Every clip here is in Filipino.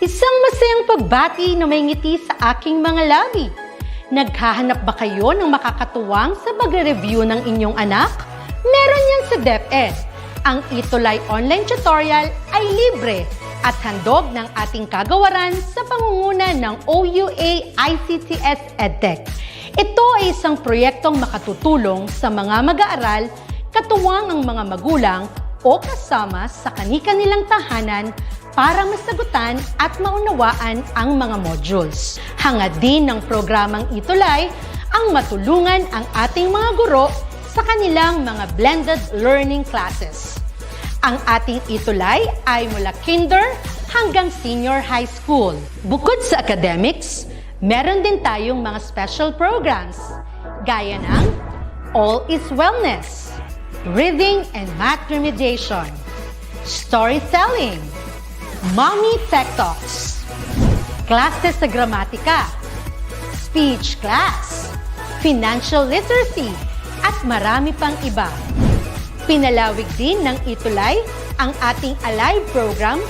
Isang masayang pagbati na may ngiti sa aking mga labi. Naghahanap ba kayo ng makakatuwang sa pagre-review ng inyong anak? Meron yan sa DepEd. Ang ETUlay online tutorial ay libre at handog ng ating kagawaran sa pangunguna ng OUA ICTS EdTech. Ito ay isang proyektong makatutulong sa mga mag-aaral, katuwang ang mga magulang o kasama sa kani-kanilang tahanan para masagutan at maunawaan ang mga modules. Hangad din ng programang ETUlay ang matulungan ang ating mga guro sa kanilang mga blended learning classes. Ang ating ETUlay ay mula kinder hanggang senior high school. Bukod sa academics, meron din tayong mga special programs gaya ng All is Wellness, Reading and Math Remediation, Storytelling, Mommy Tech Talks, Classes sa Gramatika, Speech Class, Financial Literacy, at marami pang iba. Pinalawig din ng ETUlay ang ating Alive program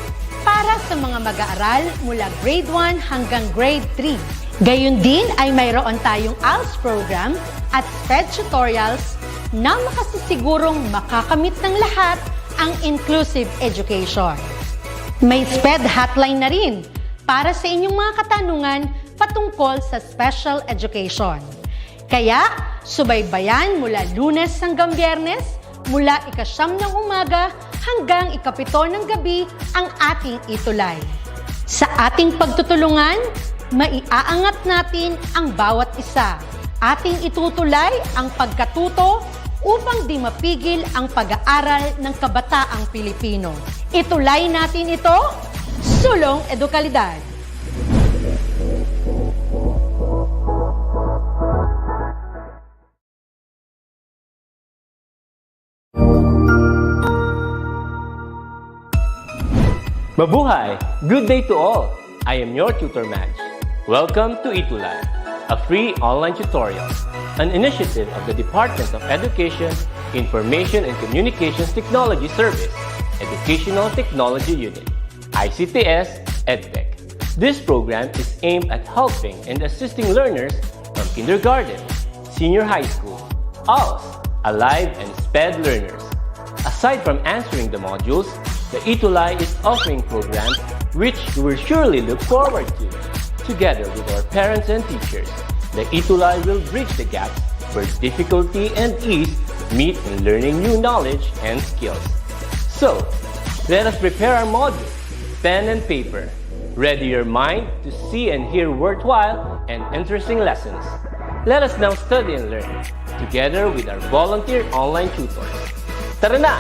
para sa mga mag-aaral mula grade 1 hanggang grade 3. Gayun din ay mayroon tayong ALS program at SPED tutorials na makasisigurong makakamit ng lahat ang inclusive education. May SPED hotline na rin para sa inyong mga katanungan patungkol sa special education. Kaya, subaybayan mula Lunes hanggang Biyernes, mula 9:00 ng umaga hanggang 7:00 ng gabi ang ating ETUlay. Sa ating pagtutulungan, maiaangat natin ang bawat isa. Ating itutulay ang pagkatuto upang di mapigil ang pag-aaral ng kabataang Pilipino. Itulay natin ito, sulong edukalidad. Mabuhay! Good day to all! I am your tutor Madge. Welcome to ETUlay, a free online tutorial, an initiative of the Department of Education, Information and Communications Technology Service, Educational Technology Unit, ICTS EdTech. This program is aimed at helping and assisting learners from kindergarten, senior high school, ALS, Alive, and SPED learners. Aside from answering the modules, the ETUlay is offering programs which you will surely look forward to. Together with our parents and teachers, the ETUlay will bridge the gaps where difficulty and ease meet in learning new knowledge and skills. So, let us prepare our modules, pen and paper. Ready your mind to see and hear worthwhile and interesting lessons. Let us now study and learn, together with our volunteer online tutors. Tara na!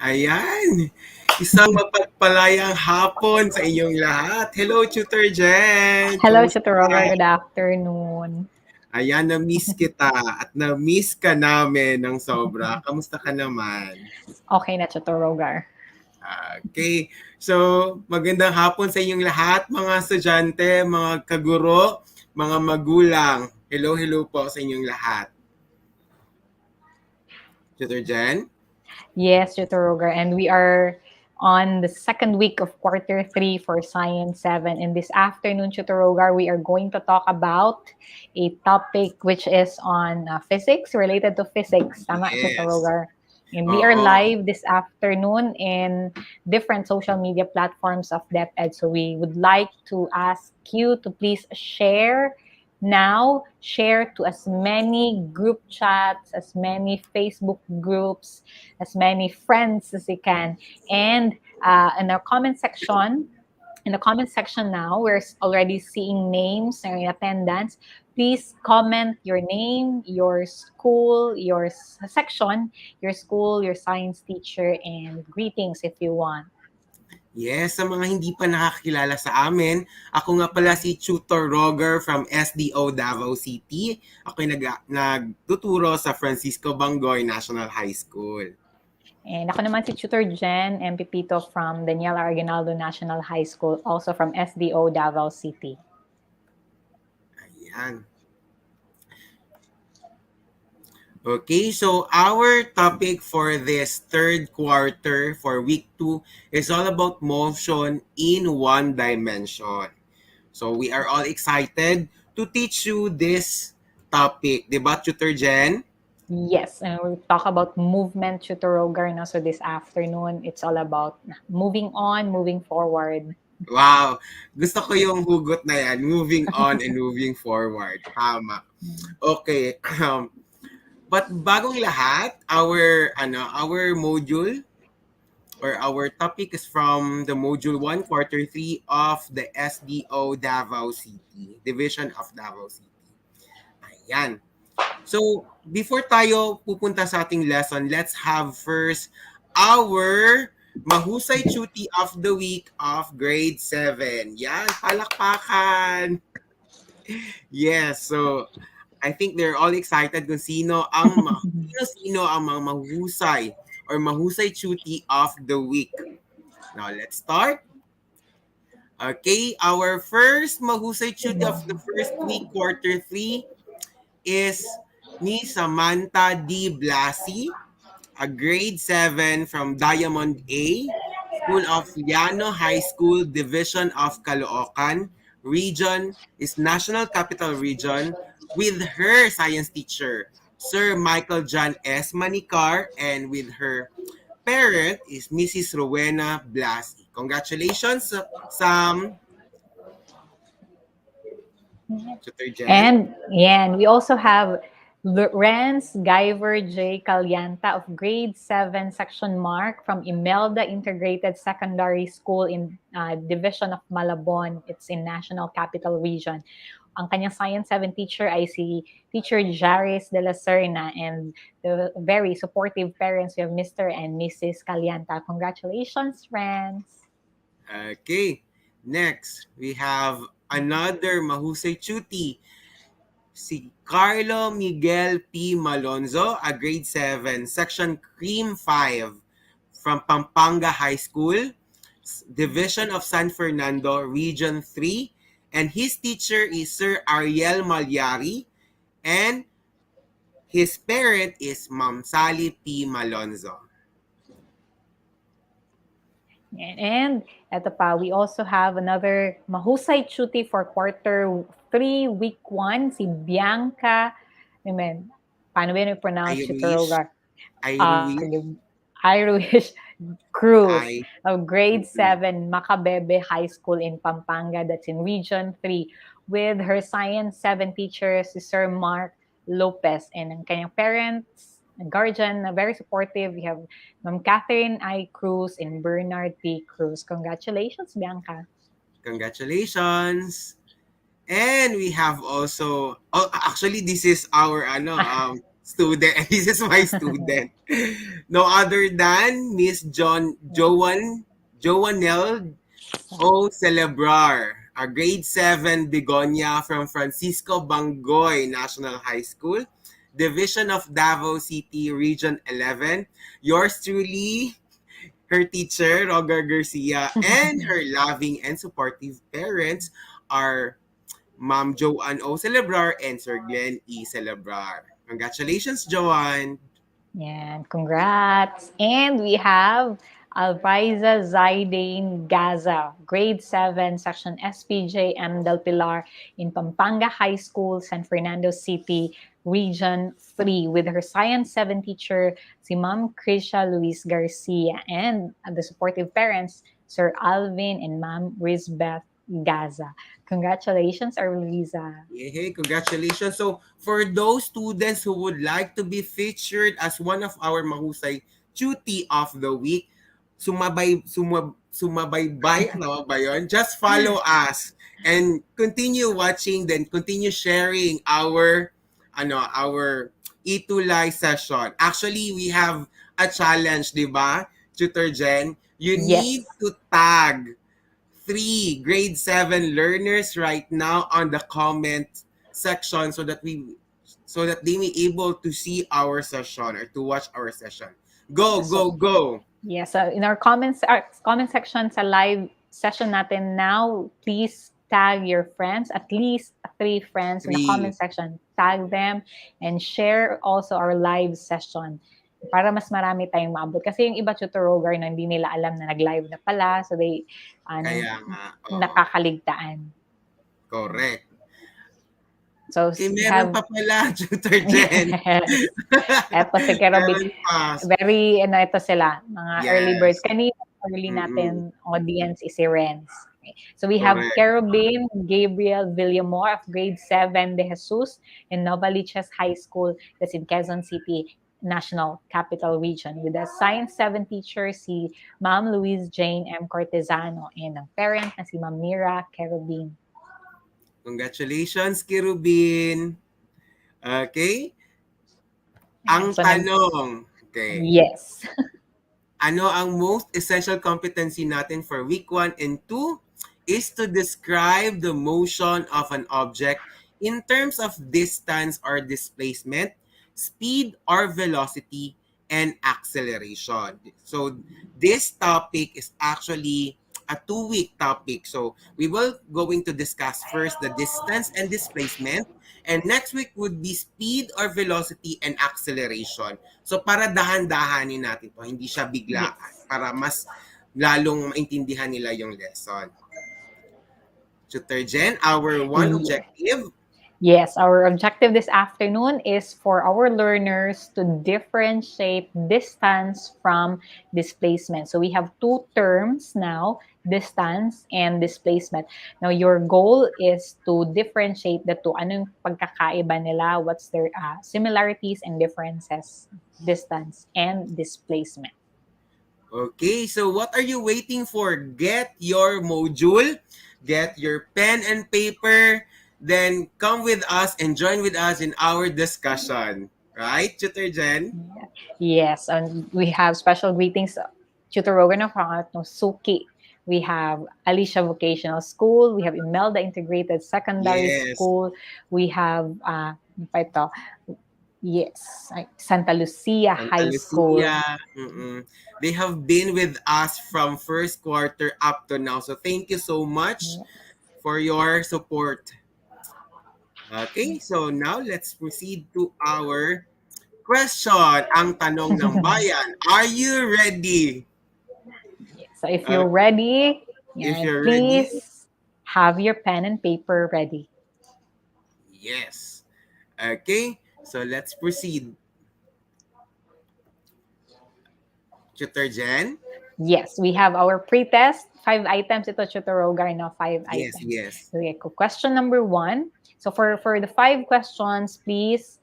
Ayan! Isang mapagpalayang hapon sa inyong lahat. Hello, Tutor Jen! Hello, Tutor Roger. Good afternoon. Ayan, na-miss kita at na-miss ka namin ng sobra. Kamusta ka naman? Okay na, Tutor Roger. Okay. So, magandang hapon sa inyong lahat, mga estudyante, mga kaguro, mga magulang. Hello po sa inyong lahat. Tutor Jen? Yes, Tutor Roger. And we are on the second week of quarter 3 for Science 7. And this afternoon, Tutor Roger, we are going to talk about a topic which is on physics, related to physics. Tama, Yes. Tutor Roger. And we are live this afternoon in different social media platforms of DepEd. So we would like to ask you to please share to as many group chats, as many Facebook groups, as many friends as you can. And in our comment section, now, we're already seeing names and attendance. Please comment your name, your school, your section, your school, your science teacher, and greetings if you want. Yes, sa mga hindi pa nakakilala sa amin, ako nga pala si Tutor Roger from SDO Davao City. Ako'y nagtuturo sa Francisco Bangoy National High School. And ako naman si Tutor Jen M. Pipito from Daniel Arginaldo National High School, also from SDO, Davao City. Ayan. Okay, so our topic for this third quarter for week 2 is all about motion in one dimension. So we are all excited to teach you this topic. Diba, Tutor Jen? Yes, and we'll talk about movement tutorial na. So this afternoon, it's all about moving on, moving forward. Wow, gusto ko yung hugot na yan. Moving on and moving forward. Tama. Okay. But bagong lahat, our module or our topic is from the module 1 quarter 3 of the SDO Davao City, Division of Davao City. Ayan. So, before tayo pupunta sa ating lesson, let's have first our Mahusay Chuti of the Week of Grade 7. Yan, palakpakan! Yes, so I think they're all excited kung sino ang mga mahusay or Mahusay Chuti of the Week. Now, let's start. Okay, our first Mahusay Chuti of the first week, quarter 3, is ni Samantha D. Blasi, a grade 7 from Diamond A, School of Llano High School, Division of Caloocan, region is National Capital Region, with her science teacher, Sir Michael John S. Manicar, and with her parent is Mrs. Rowena Blasi. Congratulations, Sam. Tutor Jen. And we also have Renz Guyver J. Calyanta of grade 7 section mark from Imelda Integrated Secondary School in Division of Malabon. It's in National Capital Region. Ang kanyang Science 7 teacher ay si Teacher Jaris de la Serna, and the very supportive parents, we have Mr. and Mrs. Calyanta. Congratulations, friends! Okay, next we have another Mahusay Chuti, si Carlo Miguel P. Malonzo, a grade 7, section Cream 5 from Pampanga High School, Division of San Fernando, Region 3, and his teacher is Sir Ariel Malyari, and his parent is Ma'am Sally P. Malonzo. And eto pa, we also have another Mahusay Chuti for quarter 3, week 1, si Bianca. Paano ba yun i-pronounce Irish. tutorial? Irish. Irish Cruz Ay. of grade 7, Macabebe High School in Pampanga, that's in Region 3, with her Science 7 teacher, si Sir Mark Lopez, and ang kanyang parents, guardian, very supportive. We have Ma'am Catherine I. Cruz and Bernard P. Cruz. Congratulations, Bianca. Congratulations. And we have also, actually this is our student. This is my student. No other than Miss Joanel O. Celebrar, a grade 7 Begonia from Francisco Bangoy National High School, Division of Davao City, Region 11. Yours truly, her teacher, Roger Garcia, and her loving and supportive parents are Ma'am Joanne O. Celebrar and Sir Glenn E. Celebrar. Congratulations, Joanne. Yeah, congrats. And we have Alviza Zaidane Gaza, grade 7, section SPJ M. Del Pilar in Pampanga High School, San Fernando City, Region 3, with her Science 7 teacher, si Ma'am Krisha Luis Garcia, and the supportive parents, Sir Alvin and Ma'am Rizbeth Gaza. Congratulations, Arliza. Hey, congratulations. So, for those students who would like to be featured as one of our Mahusay Chuti of the Week, sumabaybay, ano ba yun? Just follow us and continue watching, then continue sharing our ETUlay session. Actually, we have a challenge, di ba, Tutor Jen? You need to tag 3 grade 7 learners right now on the comment section so that they may able to see our session or to watch our session. Go. Yes, in our comment section sa live session natin now, please tag your friends, at least 3 friends in the 3. comment section. Tag them and share also our live session para mas marami tayong maabot. Kasi yung iba tutor na hindi nila alam na nag-live na pala. So they, Kaya nga, oo. nakakaligtaan. Correct. So, Okay, we meron have... pa pala, Tutor Jen. Yes. Eto si Kerobin. Meron pa. Very, ito sila, mga early Yes. birds. Kanina, early Mm-mm. natin audience is si Renz. Okay. So, we have Correct. Kerobin Gabriel Villamor of grade 7 de Jesus in Novaliches High School, that's in Quezon City, National Capital Region, with a Science 7 teacher, si Ma'am Louise Jane M. Cortesano, and ang parent na si Ma'am Mira Kerobin. Congratulations, Kirubin. Okay? Ang So, tanong, okay, yes. ano ang most essential competency natin for week 1 and 2 is to describe the motion of an object in terms of distance or displacement, speed or velocity, and acceleration. So this topic is actually a 2-week topic. So we will going to discuss first the distance and displacement, and next week would be speed or velocity and acceleration. So para dahan-dahanin natin to, hindi siya biglaan, para mas lalong maintindihan nila yung lesson. Tutor Jen, our one objective. Yes, our objective this afternoon is for our learners to differentiate distance from displacement. So we have 2 terms now, distance and displacement. Now your goal is to differentiate the 2. Ano yung pagkakaiba nila? What's their similarities and differences? Distance and displacement. Okay, so what are you waiting for? Get your module, get your pen and paper, then come with us and join with us in our discussion. Right, Tutor Jen? Yes, and we have special greetings. Tutor Rogan of Suki. We have Alicia Vocational School. We have Imelda Integrated Secondary School. We have Santa Lucia High School. They have been with us from first quarter up to now. So thank you so much for your support. Okay, so now let's proceed to our question. Ang tanong ng bayan, are you ready? So if you're ready, please have your pen and paper ready. Yes. Okay, so let's proceed. Tutor Jen? Yes, we have our pre-test. 5 items ito, Tutor Rogar, 5 items. Yes. Okay, question number 1. So for the 5 questions, please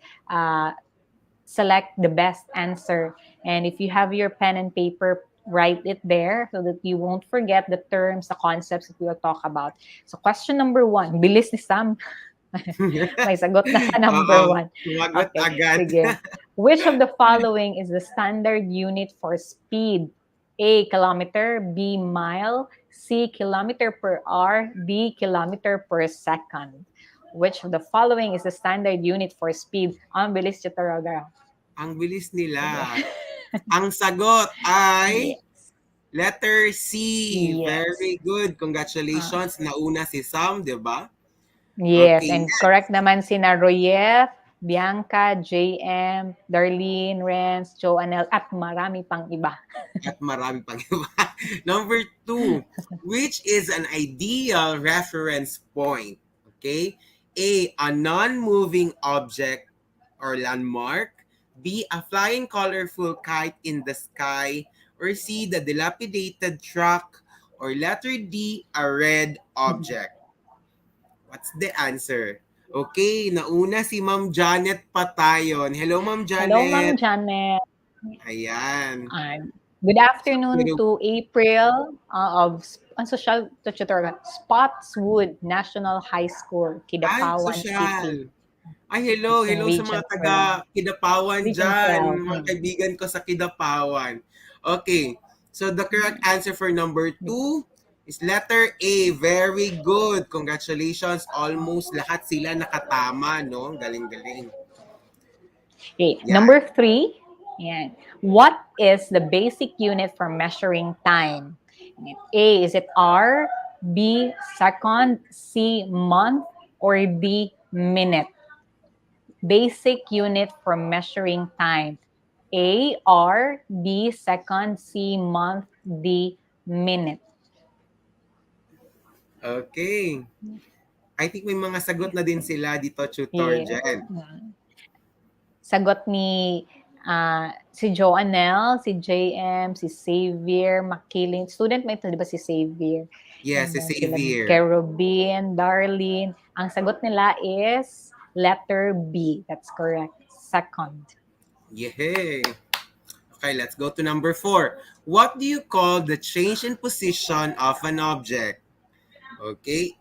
select the best answer. And if you have your pen and paper, write it there so that you won't forget the terms, the concepts that we will talk about. So question number 1, bilis ni Sam. May sagot na sa number 1. Sumagot agad. Sige. Which of the following is the standard unit for speed? A, kilometer, B, mile, C, kilometer per hour, D, kilometer per second. Which of the following is the standard unit for speed? Ang bilis, Tutor Rogar. Ang bilis nila. Ang sagot ay letter C. Yes. Very good. Congratulations. Nauna si Sam, di ba? Yes, Okay, and next. correct naman si Royef, Bianca, JM, Darlene, Renz, Joanel, at marami pang iba. At marami pang iba. Number 2, which is an ideal reference point? Okay? A non-moving object or landmark. B, a flying colorful kite in the sky. Or C, the dilapidated truck. Or letter D, a red object. What's the answer? Okay, nauna si Ma'am Janet Patayon. Hello, Ma'am Janet. Hello, Ma'am Janet. Ayan. Good afternoon to April of social tutor Spotswood National High School, Kidapawan City. Ay, hello sa mga taga Kidapawan dyan, mga kaibigan ko sa Kidapawan. Okay, so the correct answer for number 2 is letter A. Very good. Congratulations. Almost lahat sila nakatama, no? Galing-galing. Okay, number 3. Yan. What is the basic unit for measuring time? A, is it R? B, second, C, month, or D, minute? Basic unit for measuring time. A, hour, B, second, C, month, D, minute. Okay. I think may mga sagot na din sila dito, Tutor Yes. Jen. Sagot ni si Joanel, si JM, si Xavier, Makilin. Student mo ito, di ba si Xavier? Yes, si And then sila Xavier. Kerubin, Darlene. Ang sagot nila is letter B. That's correct. Second. Yay! Okay, let's go to number 4. What do you call the change in position of an object? Okay,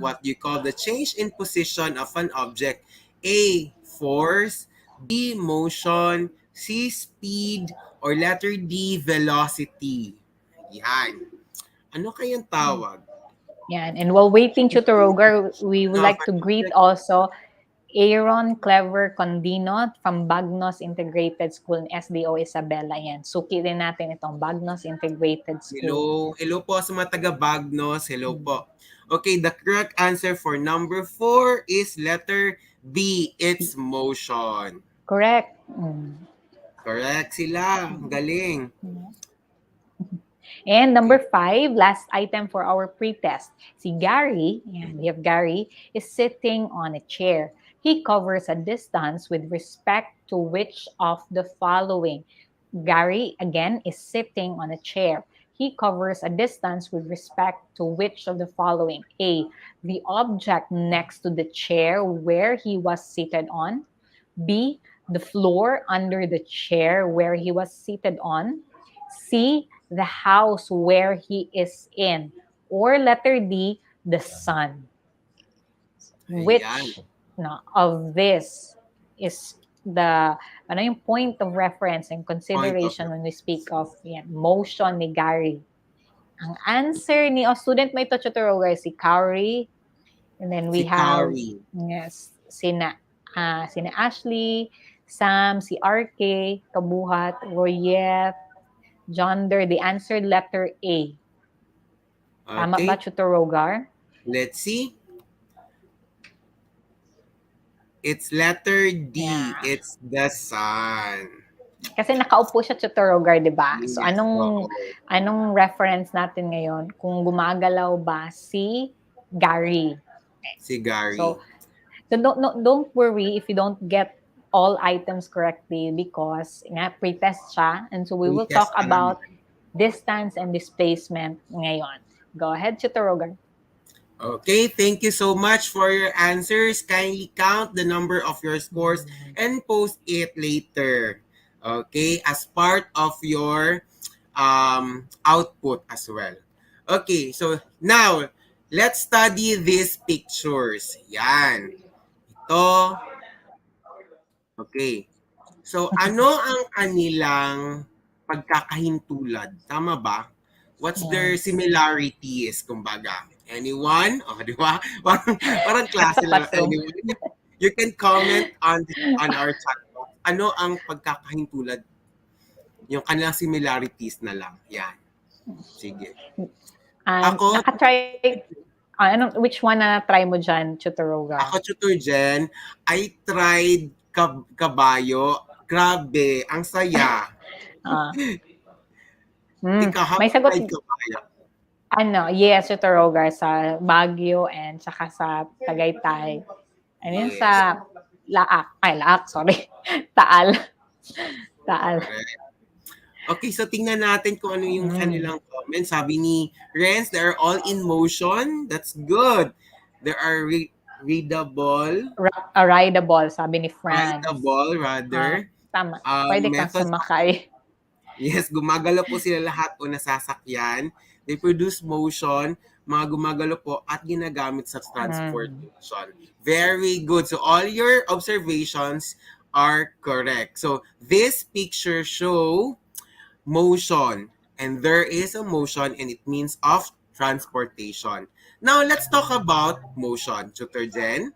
what do you call the change in position of an object? A, force, B, motion, C, speed, or letter D, velocity? Yan. Ano kayang tawag? Yan. And while waiting, Tutor Roger, we would like to greet also Aaron Clever Condino from Bagnos Integrated School in SDO Isabela. Yan. Suki din natin itong Bagnos Integrated School. Hello po sa mga taga Bagnos. Hello po. Okay, the correct answer for number 4 is letter B. It's motion. Correct. Correct sila. Galing. And number 5, last item for our pretest. Si Gary, yan, we have Gary, is sitting on a chair. He covers a distance with respect to which of the following? Gary, again, is sitting on a chair. He covers a distance with respect to which of the following? A, the object next to the chair where he was seated on. B, the floor under the chair where he was seated on. C, the house where he is in. Or letter D, the sun. Which of this is the yung point of reference and consideration when we speak of motion ni Gary? Ang answer ni student may ito, Tutor Roger, si Kari. And then we have sina Ashley, Sam, si RK, Kabuhat, Royet, Jonder. The answer, letter A. Tama ba, Tutor Rogar? Let's see. It's letter D. Yeah. It's the sun. Kasi nakaupo siya, Tutor Rogar, di ba? So, anong reference natin ngayon? Kung gumagalaw ba si Gary? Si Gary. So don't worry if you don't get all items correctly because pre-test siya. And so we will talk about distance and displacement ngayon. Go ahead, Tutor Rogar. Okay, thank you so much for your answers. Kindly count the number of your scores and post it later. Okay, as part of your output as well. Okay, so now, let's study these pictures. Yan. Ito. Okay. So, ano ang kanilang pagkakahintulad? Tama ba? What's their similarities, kumbaga? Anyone? Di ba? Parang klase lang. Anyone? You can comment on our chat box. Ano ang pagkakahintulad? Yung kanilang similarities na lang. Yan. Sige. Ako, which one na try mo dyan, Tutor Rogar? Ako, Tutor Jen, I tried kabayo. Grabe, ang saya. May sagot. Yes, Tutor Rogar, sa Baguio and saka sa Tagaytay. Ano yun sa Laak, sorry. Taal. Okay, so tingnan natin kung ano yung kanilang comments. Sabi ni Renz, they are all in motion. That's good. There are readable. Rideable, sabi ni Franz. Rideable, rather. Tama. Pwede kang sumakay. Yes, gumagalaw po sila lahat o nasasakyan. They produce motion, mga gumagalaw po at ginagamit sa transportation. Very good. So all your observations are correct. So this picture show motion, and there is a motion and it means of transportation. Now let's talk about motion, Tutor Jen.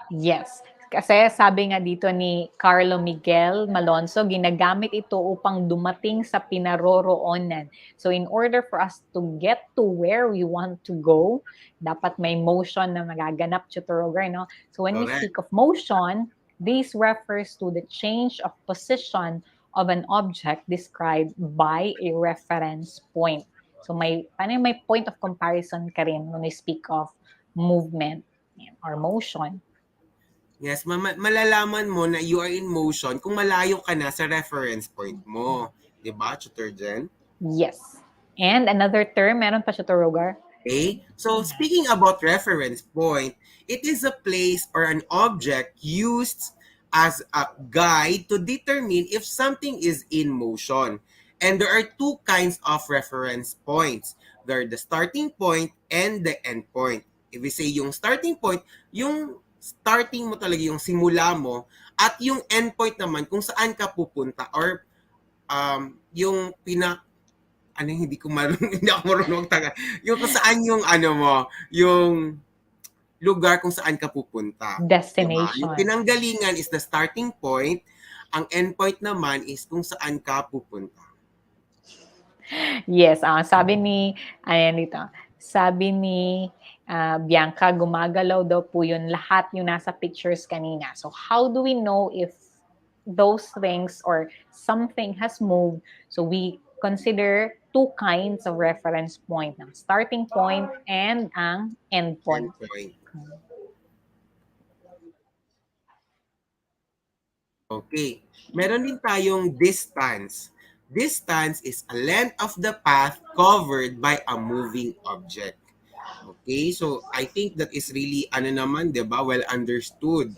Yes. Kasi sabi nga dito ni Carlo Miguel Malonzo, ginagamit ito upang dumating sa pinaroroonan. So in order for us to get to where we want to go, dapat may motion na magaganap, Tutor Roger, no? So when we Correct. speak of motion, this refers to the change of position of an object described by a reference point. So paano may point of comparison ka rin when we speak of movement or motion. Yes, malalaman mo na you are in motion kung malayo ka na sa reference point mo. 'Di ba, Tutor Jen? Yes. And another term, meron pa siya, Tutor Roger? Okay? So, speaking about reference point, it is a place or an object used as a guide to determine if something is in motion. And there are two kinds of reference points. There are the starting point and the end point. If we say yung starting point, yung starting mo talaga, yung simula mo, at yung end point naman kung saan ka pupunta or yung hindi ako marunong magtagal. Yung kung saan yung yung lugar kung saan ka pupunta. Destination. Diba? Yung pinanggalingan is the starting point, ang end point naman is kung saan ka pupunta. Yes, sabi ni Bianca, gumagalaw daw po yun lahat yung nasa pictures kanina. So how do we know if those things or something has moved? So we consider two kinds of reference point, ng starting point and ang end point. Okay. Meron din tayong distance. Distance is a length of the path covered by a moving object. Okay, so I think that is really, diba, well understood.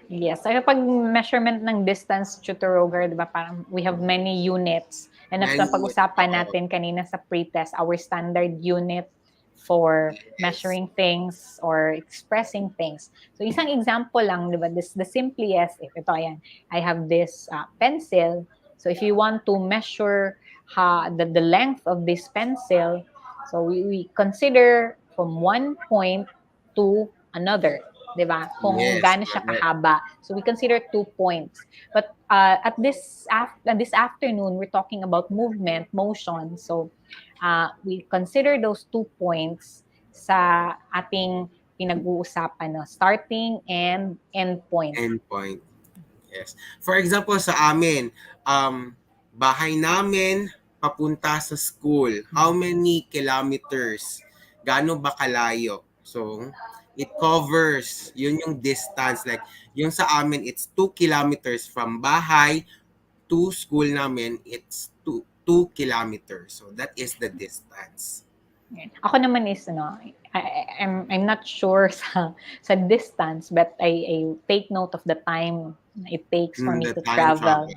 Yes, so pag measurement ng distance, Tutor Roger, diba, parang we have many units. And as napag-usapan natin kanina sa pre-test, our standard unit for measuring things or expressing things. So isang example lang, diba, the simplest, ito, ayan, I have this pencil. So if you want to measure the length of this pencil, so we consider from one point to another, diba? Kung gaano siya kahaba. So we consider 2 points. But at this afternoon, we're talking about movement, motion. So we consider those 2 points sa ating pinag-uusapan, no? Starting and end point. End point. Yes. For example, sa amin, bahay namin papunta sa school. How many kilometers? Gaano ba kalayo? So, it covers, yun yung distance. Like, yung sa amin, it's 2 kilometers from bahay to school namin, it's 2 kilometers. So, that is the distance. Ako naman is, I'm not sure sa distance, but I take note of the time it takes for me to travel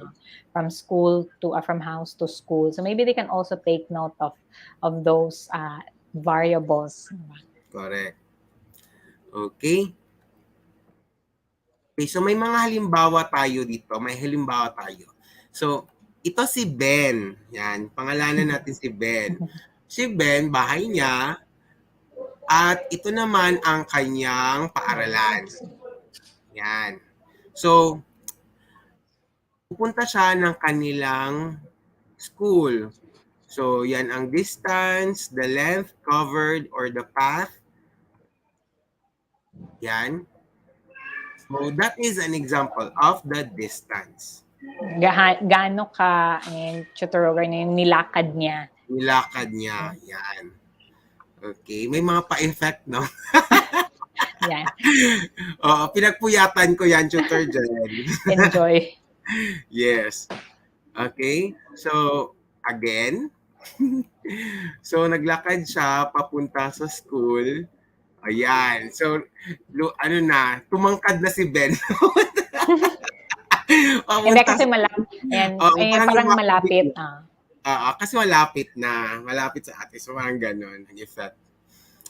from school to from house to school. So maybe they can also take note of those variables. Correct. Okay. Okay, so may mga halimbawa tayo dito. May halimbawa tayo. So, ito si Ben. Yan, pangalanan natin si Ben. Si Ben, bahay niya. At ito naman ang kanyang paaralan. Yan. So, pupunta siya ng kanilang school. So, yan ang distance, the length covered, or the path. Yan. So, that is an example of the distance. Gaano ka, Tutor Roger, nilakad niya? Nilakad niya. Yan. Okay. May mga pa-effect, no? Yan. Pinagpuyatan ko yan, Tutor Jen. Enjoy. Yes. Okay. So, again. So, naglakad siya papunta sa school. Ayan. So, tumangkad na si Ben. Hindi kasi malapit. Parang malapit. Kasi malapit na. Malapit sa atin. So, parang ganon. Ang effect.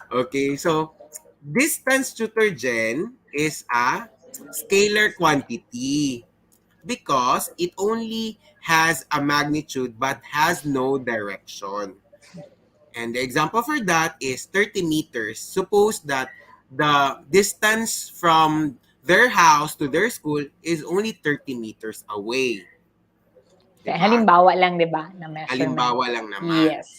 Okay. So, distance, Tutor Jen, is a scalar quantity because it only has a magnitude but has no direction. And the example for that is 30 meters. Suppose that the distance from their house to their school is only 30 meters away. Kaya Diba? halimbawa lang, di ba, na measurement. Halimbawa lang naman. Yes.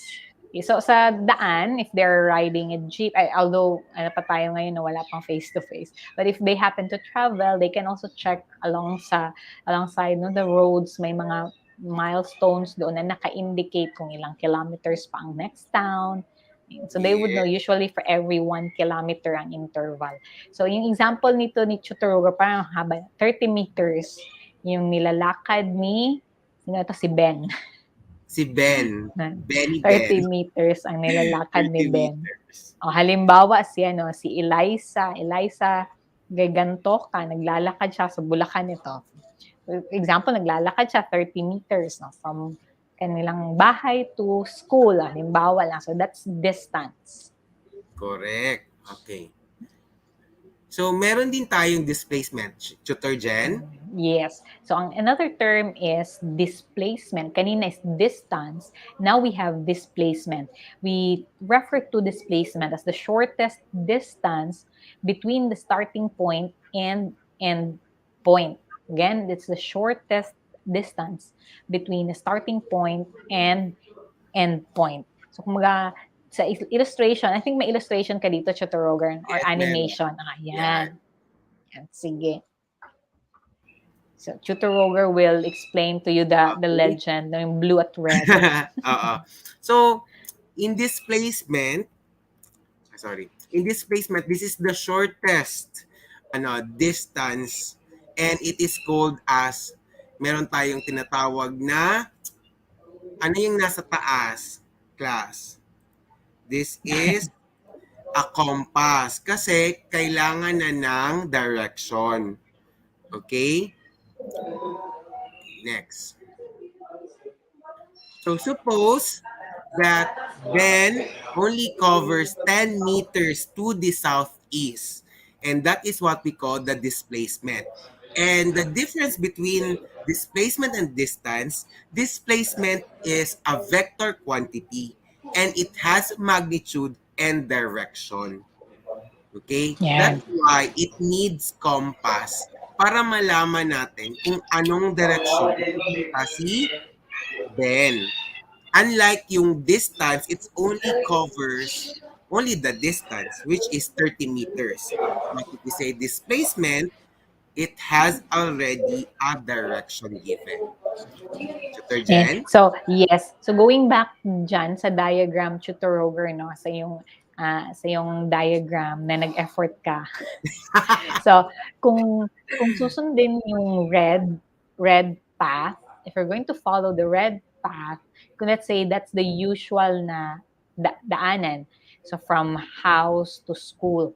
So, sa daan, if they're riding a jeep, although ano pa tayo ngayon na wala pang face-to-face, but if they happen to travel, they can also check alongside the roads, may mga milestones doon na naka-indicate kung ilang kilometers pa ang next town. So, they would know usually for every 1 kilometer ang interval. So, yung example nito ni Chuturuga, parang haba, 30 meters yung nilalakad ni, si Ben. Si Ben. Benny 30 Ben. meters ang nilalakad ni 30 Ben. meters. O, halimbawa si Eliza Gaganto ka, naglalakad siya sa Bulacan ito. For example, naglalakad siya 30 meters from kanilang bahay to school. Halimbawa lang. So that's distance. Correct. Okay. So, meron din tayong displacement, Tutor Jen. Yes. So, another term is displacement. Kanina is distance. Now we have displacement. We refer to displacement as the shortest distance between the starting point and end point. Again, it's the shortest distance between the starting point and end point. So, kumaga, sa illustration, I think may illustration ka dito, Chotorogan, or Yes, animation. Yan. Sige. So, Tutor Roger will explain to you the legend, yung blue at red. So, in displacement, this is the shortest distance, and it is called as, meron tayong tinatawag na, ano yung nasa taas, class? This is a compass kasi kailangan na ng direction. Okay? Next. So suppose that Ben only covers 10 meters to the southeast. And that is what we call the displacement. And the difference between displacement and distance, displacement is a vector quantity and it has magnitude and direction. Okay? Yeah. That's why it needs compass para malaman natin kung anong direksyon si Ben. Unlike yung distance, it only covers only the distance, which is 30 meters. But if we say displacement, it has already a direction given. Tutor Jen? So, yes. So, going back dyan sa diagram, Tutor Roger, sa yung diagram na nag-effort ka. So, kung susundin yung red path, if you're going to follow the red path, let's say that's the usual na daanan. So, from house to school.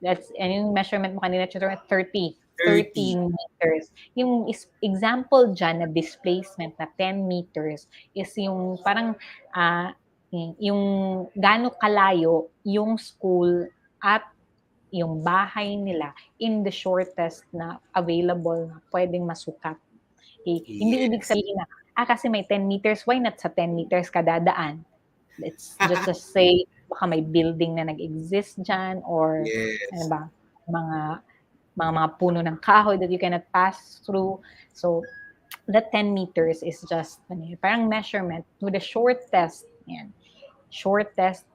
Yung measurement mo kanina, 30 meters. Yung example dyan na displacement na 10 meters is yung parang yung gaano kalayo yung school at yung bahay nila in the shortest na available na pwedeng masukat. Okay? Yes. Hindi ibig sabihin na, kasi may 10 meters, why not sa 10 meters ka dadaan? Let's just say, baka may building na nag-exist dyan or ano ba, mga puno ng kahoy that you cannot pass through. So, the 10 meters is just parang measurement to the shortest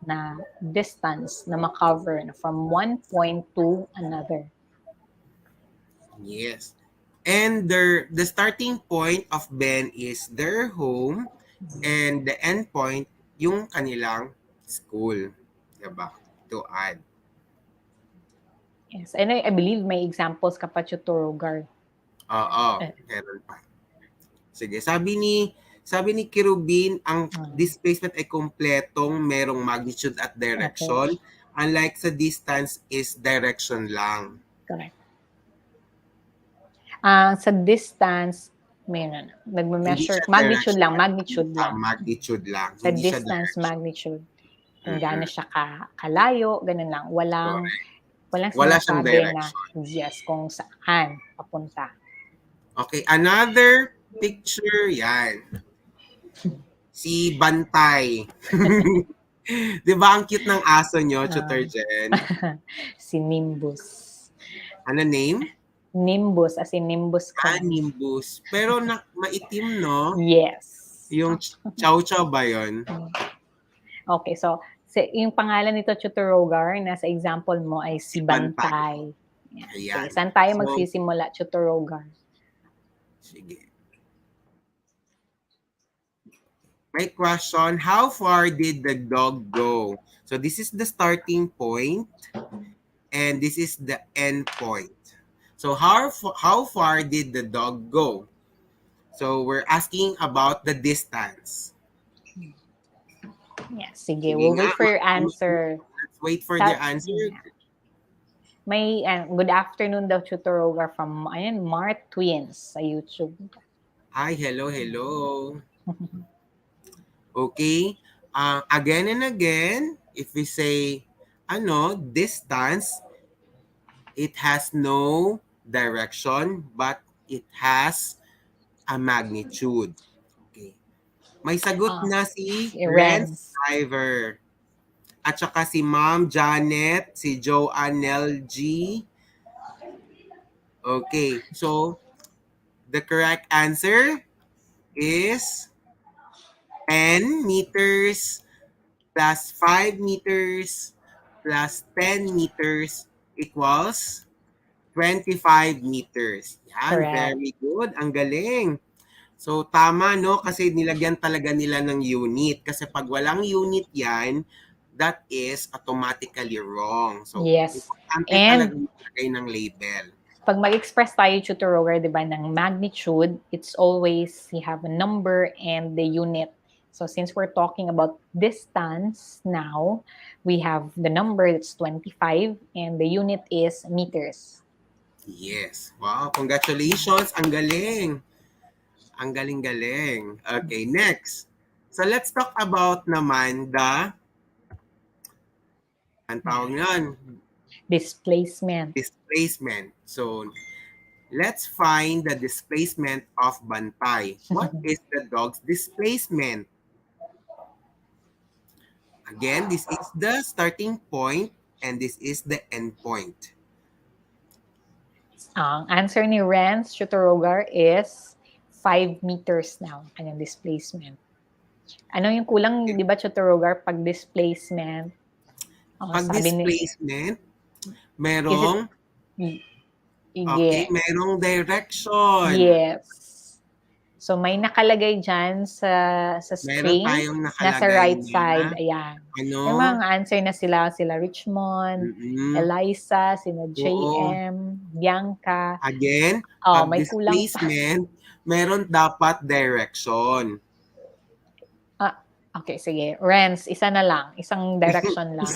na distance na makover from one point to another. Yes. And the starting point of Ben is their home and the end point yung kanilang school. Diba? To add. Yes. And I believe may examples ka pa, Tutor Roger. Oo. Meron pa. Sige. Sabi ni Kirubin, ang displacement ay kompletong merong magnitude at direction. Okay. Unlike sa distance is direction lang. Correct. Sa distance, meron. Nagme-measure. Magnitude lang. Magnitude lang. Sa distance, magnitude. Kung gaano siya kalayo, ganun lang. Wala siyang direction. Yes, kung saan papunta. Okay, another picture, yan. Si Bantay. Di ba ang cute ng aso nyo, Tutor Jen? Si Nimbus. Ano name? Nimbus, as in Nimbus clan. Nimbus. Pero maitim, no? Yes. Yung chow-chow ba yun? Okay, so yung pangalan nito, Chutorogar, nasa example mo ay si Bantay. Yan. Ayan. Sige, saan tayo So, magsisimula, Chutorogar? sige. My question, how far did the dog go? So this is the starting point and this is the end point. So how far did the dog go? So we're asking about the distance. Yeah, sige, we'll wait for your answer. Let's wait for the answer. May good afternoon daw, Chutorogar, from Mart Twins sa YouTube. Hi, hello. Okay. Again and again, if we say, distance, it has no direction, but it has a magnitude. Okay. May sagot na si Renz Driver. At saka si Ma'am Janet, si Joannel G. Okay. So, the correct answer is 10 meters plus 5 meters plus 10 meters equals 25 meters. Yan, correct. Very good. Ang galing. So, tama, no? Kasi nilagyan talaga nila ng unit. Kasi pag walang unit yan, that is automatically wrong. So, yes. importante talaga nilagay ng label. Pag mag-express tayo, Chutorogar, di ba, ng magnitude, it's always, you have a number and the unit. So since we're talking about distance now, we have the number that's 25 and the unit is meters. Yes. Wow, congratulations. Ang galing. Ang galing-galing. Okay, next. So let's talk about naman ang tawag yan? Displacement. So, let's find the displacement of Bantay. What is the dog's displacement? Again, this is the starting point and this is the end point. Ang answer ni Renz Chutorogar is 5 meters now, kanyang displacement. Ano yung kulang, di ba, Chutorogar, pag displacement? Pag displacement, merong merong direction. Yes. So may nakalagay dyan sa screen. Meron tayong nakalagay nasa right side. Ayan. Yung mga answer na sila Richmond, Eliza, sina JM, Bianca. Again, pag may displacement, meron dapat direction. Okay, sige. Renz, isa na lang. Isang direction lang.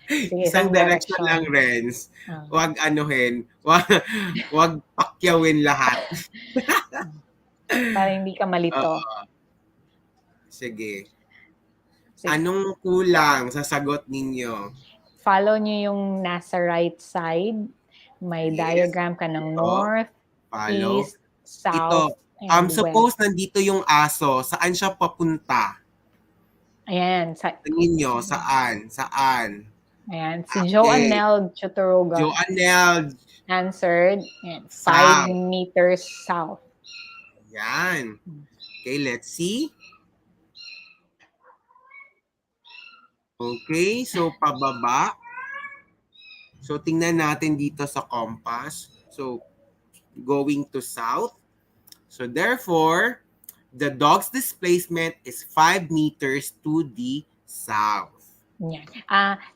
Sige, isang direction lang, Renz. Huwag huwag pakyawin lahat. Para hindi ka malito. Sige. Anong kulang sa sagot ninyo? Follow nyo yung nasa right side. May diagram ka ng north, east, south, and suppose nandito yung aso. Saan siya papunta? Ayan. Tingin nyo, saan? Ayan. Si Joannel Chutorogar. Joannel answered 5 meters south. Yan. Okay, let's see. Okay, so pababa. So tingnan natin dito sa compass. So going to south. So therefore, the dog's displacement is 5 meters to the south. Yeah.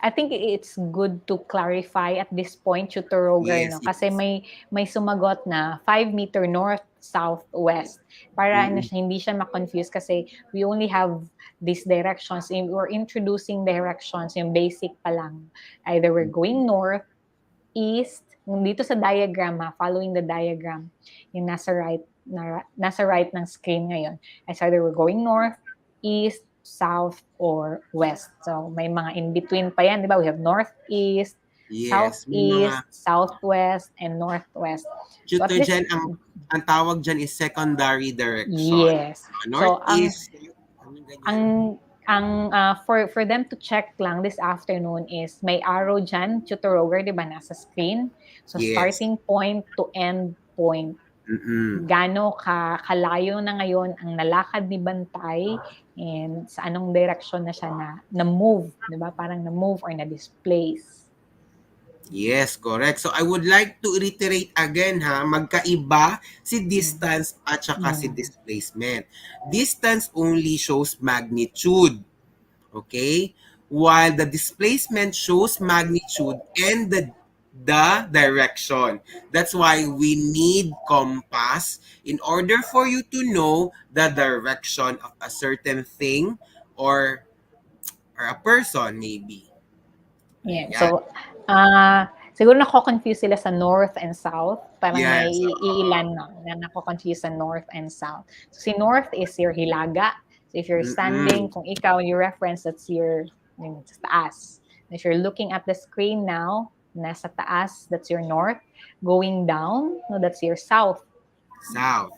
I think it's good to clarify at this point, Chutorogar, no? Kasi may sumagot na 5 meter north, south, west. Para hindi siya ma-confuse kasi we only have these directions. We're introducing directions, yung basic pa lang. Either we're going north, east, dito sa diagram, following the diagram, yung nasa right ng screen ngayon. It's either we're going north, east, south, or west. So, may mga in-between pa yan, di ba? We have northeast, southeast, southwest, and northwest. So, dyan, ang tawag dyan is secondary direction. Yes. Northeast. So, For them to check lang this afternoon is may arrow dyan, Tutor Roger, di ba, nasa screen. So Yes. starting point to end point. Gaano kalayo na ngayon ang nalakad ni Bantay and sa anong direction na siya na move, di ba? Parang na move or na displace. Yes, correct. So I would like to reiterate again magkaiba si distance at saka si displacement. Distance only shows magnitude. Okay? While the displacement shows magnitude and the direction. That's why we need compass in order for you to know the direction of a certain thing or a person maybe. Yeah. Ayan. So, siguro nako-confuse sila sa north and south. Parang may Yes. iilan na nako-confuse sa north and south. So, si north is your hilaga. So, if you're standing, kung ikaw, your reference, that's your sa taas. If you're looking at the screen now, nasa taas, that's your north. Going down, no, that's your south. South.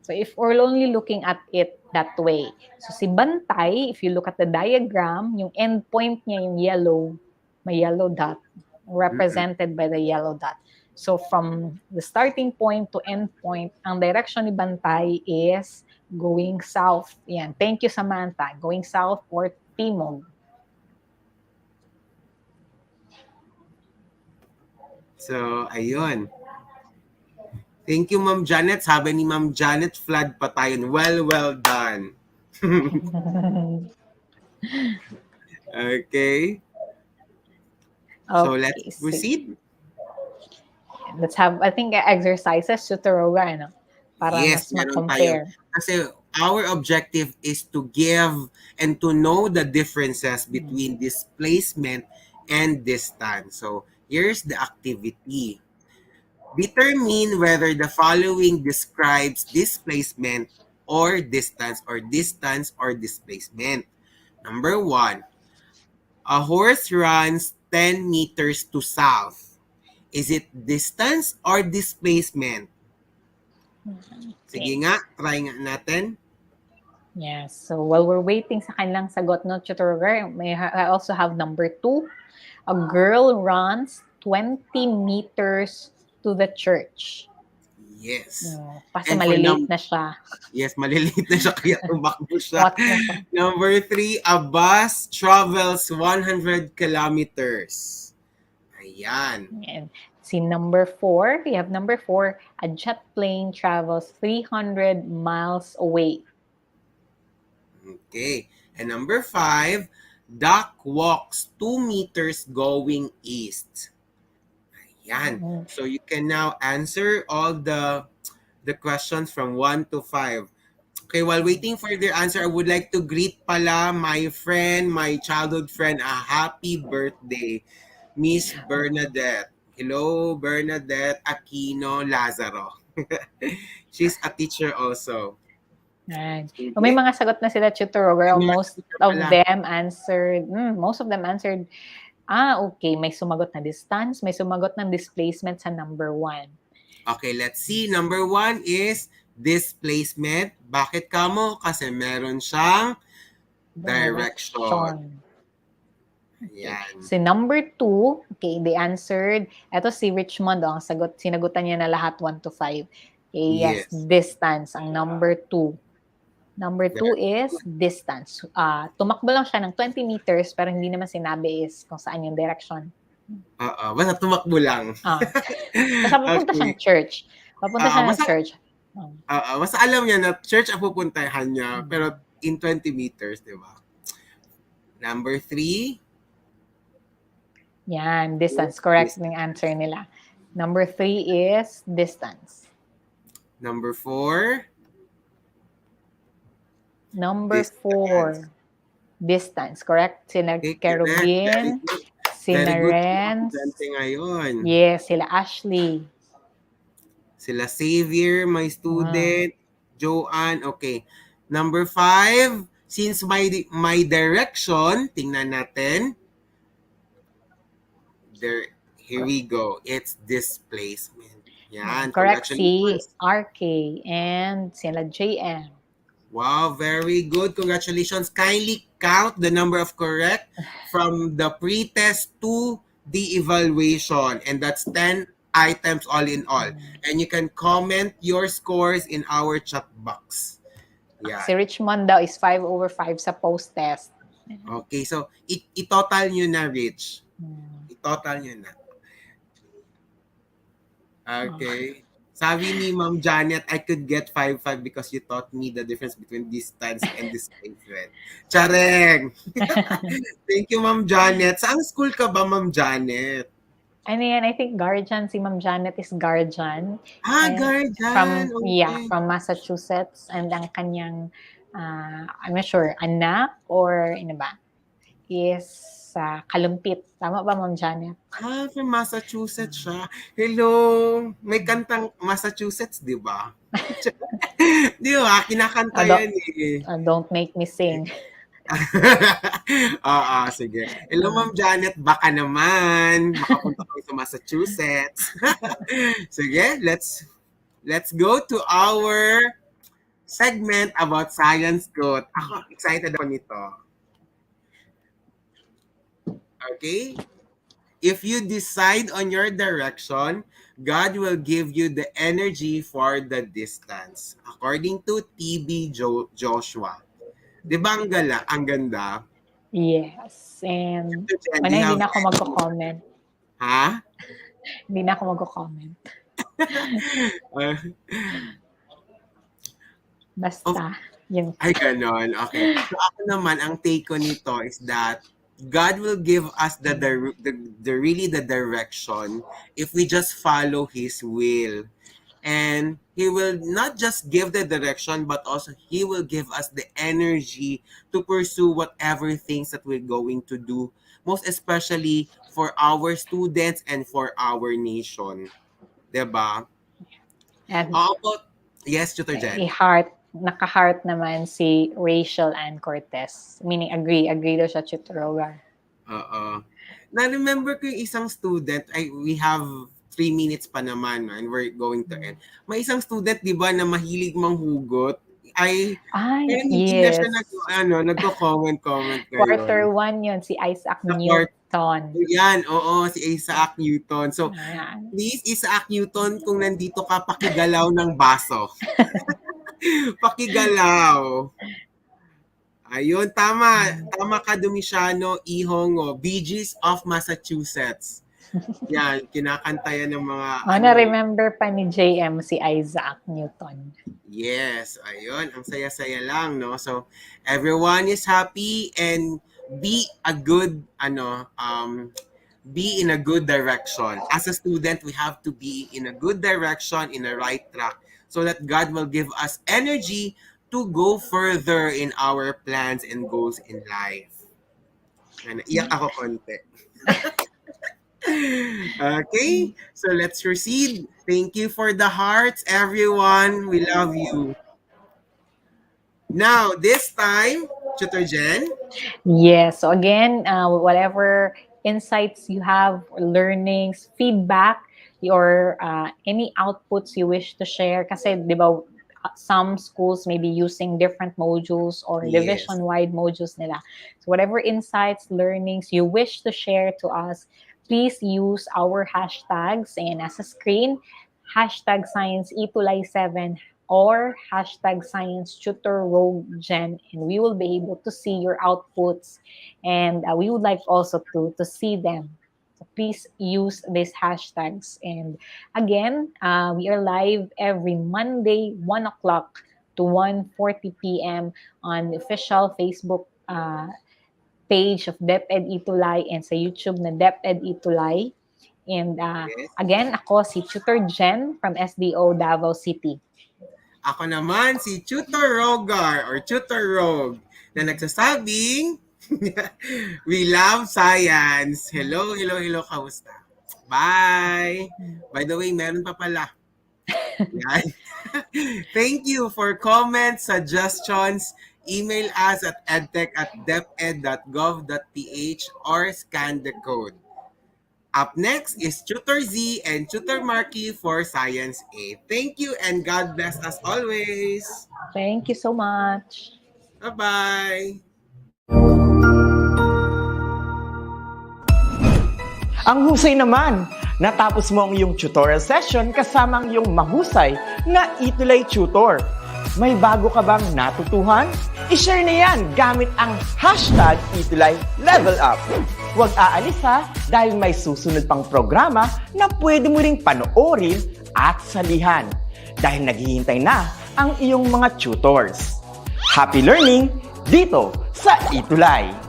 So if we're only looking at it that way. So si Bantay, if you look at the diagram, yung end point niya yung yellow, may yellow dot, represented by the yellow dot. So from the starting point to end point, ang direction ni Bantay is going south. Yan. Thank you, Samantha. Going south or timog. So, ayun. Thank you, Ma'am Janet. Sabi ni Ma'am Janet, flood pa tayo. Well done. Okay. So, let's proceed. Let's have, I think, exercises to Roga, ano? Para yes, mas ma-compare. Kasi our objective is to give and to know the differences between displacement and distance. So, here's the activity. Determine whether the following describes displacement or distance or displacement. Number 1, a horse runs 10 meters to south. Is it distance or displacement? Sige nga, try nga natin. Yes. So while we're waiting sa kanilang sagot, no, Tutor, I also have number 2. A girl runs 20 meters to the church. Yes. Kasi malilate na siya. Yes, malilate na siya kaya tumakbo siya. Number 3, a bus travels 100 kilometers. Ayan. And si number 4, we have number 4, a jet plane travels 300 miles away. Okay. And number 5, duck walks 2 meters going east. Ayan. So you can now answer all the questions from 1 to 5. Okay, while waiting for their answer, I would like to greet pala my friend, my childhood friend, a happy birthday, Miss Bernadette. Hello, Bernadette Aquino Lazaro. She's a teacher also. Right. So may mga sagot na sila, Tutor Roger. Most of them answered, okay, may sumagot na distance, may sumagot ng displacement sa number 1. Okay, let's see. Number 1 is displacement. Bakit kamo? Kasi meron siyang direction. Yan. Si number 2, okay, they answered, eto si Richmond, sinagutan niya na lahat 1 to 5. Okay, yes, distance, ang number 2. Number 2 is distance. Tumakbo lang siya ng 20 meters pero hindi naman sinabi is kung saan yung direction. Basta tumakbo lang. Basta pupunta siyang church. Papunta siya ng church. Basta alam niya na church ang pupuntahan niya pero in 20 meters, di ba? Number 3. Yan, distance. Correct yung answer nila. Number 3 is distance. Number 4. Number 4, distance, correct? Sina Kerubin, sina Renz. Yes, sila Ashley. Sila Xavier, my student. Joanne, okay. Number 5, since my direction, tingnan natin. Here we go. It's displacement. Yan. Correct, si RK and sila JM. Wow, very good. Congratulations. Kindly count the number of correct from the pre-test to the evaluation. And that's 10 items all in all. And you can comment your scores in our chat box. Yeah. Si Richmond daw is 5/5 sa post-test. Okay, so i-total nyo na, Rich. I-total nyo na. Okay. Sabi ni Ma'am Janet, I could get 5/5 because you taught me the difference between distance and displacement. Chareng! Thank you, Ma'am Janet. Saan school ka ba, Ma'am Janet? Ano yan? I think guardian. Si Ma'am Janet is guardian. And Guardian. Okay. from Massachusetts. And ang kanyang, I'm not sure, anak or ano ba, is Kalumpit. Tama ba, Ma'am Janet? From Massachusetts siya. Hello. May kantang Massachusetts, di ba? Di ba? Kinakanta yan eh. Don't make me sing. Sige. Hello, Ma'am Janet. Baka naman makapunta kayo sa Massachusetts. Sige, let's go to our segment about science quote. Ako, excited ako nito. Okay? If you decide on your direction, God will give you the energy for the distance. According to T.B. Joshua. Di ba ang ganda? Yes. And Jen, hindi na ako magko-comment. Ha? Hindi na ako magko-comment. Basta. Yun. Ay, ganon. Okay. So ako naman, ang take ko nito is that God will give us the really the direction if we just follow His will. And He will not just give the direction, but also He will give us the energy to pursue whatever things that we're going to do, most especially for our students and for our nation. Diba? And yes, Tutor Jen. Naka-heart naman si Rachel Ann Cortez. Meaning, agree daw siya, Tutor Rogar. Na-remember ko yung isang student, we have 3 minutes pa naman and we're going to end. May isang student, di ba, na mahilig manghugot. Hindi na siya nagko-comment ngayon. Quarter 1 yun, si Isaac Newton. Yan, oo, si Isaac Newton. So, please, Isaac Newton, kung nandito ka, pakigalaw ng baso. Pakigalaw. Ayun, tama. Tama ka, Domiciano Ihongo. Bee Gees of Massachusetts. Yan, kinakanta yan ng mga... Na-remember pa ni JM si Isaac Newton. Yes, ayun. Ang saya-saya lang, no? So, everyone is happy and be a good, be in a good direction. As a student, we have to be in a good direction, in a right track, so that God will give us energy to go further in our plans and goals in life. Iyak ako konti. Okay, so let's proceed. Thank you for the hearts, everyone. We love you. Now, this time, Tutor Jen. Yes. So again, whatever insights you have, learnings, feedback, or any outputs you wish to share. Kasi, di ba, some schools may be using different modules or division-wide modules nila. So whatever insights, learnings you wish to share to us, please use our hashtags and as a screen, hashtag Science ETUlay7 or hashtag Science Tutor Rogue Gen, and we will be able to see your outputs, and we would like also to see them. So please use these hashtags. And again, we are live every Monday, 1 o'clock to 1:40 p.m. on the official Facebook page of DepEd ETUlay and sa YouTube na DepEd ETUlay. And again, ako si Tutor Jen from SDO Davao City. Ako naman si Tutor Rogar or Tutor Rogue na nagsasabing we love science. Hello, kamusta? Bye! By the way, meron pa pala. Thank you for comments, suggestions. Email us at edtech@deped.gov.ph or scan the code. Up next is Tutor Z and Tutor Marky for Science 8. Thank you and God bless us always. Thank you so much. Bye-bye. Ang husay naman! Natapos mo ang iyong tutorial session kasama ang iyong mahusay na ETUlay tutor. May bago ka bang natutuhan? I-share na yan gamit ang hashtag ETUlay Level Up. Huwag aalis ha, dahil may susunod pang programa na pwede mo ring panoorin at salihan. Dahil naghihintay na ang iyong mga tutors. Happy learning dito sa ETUlay!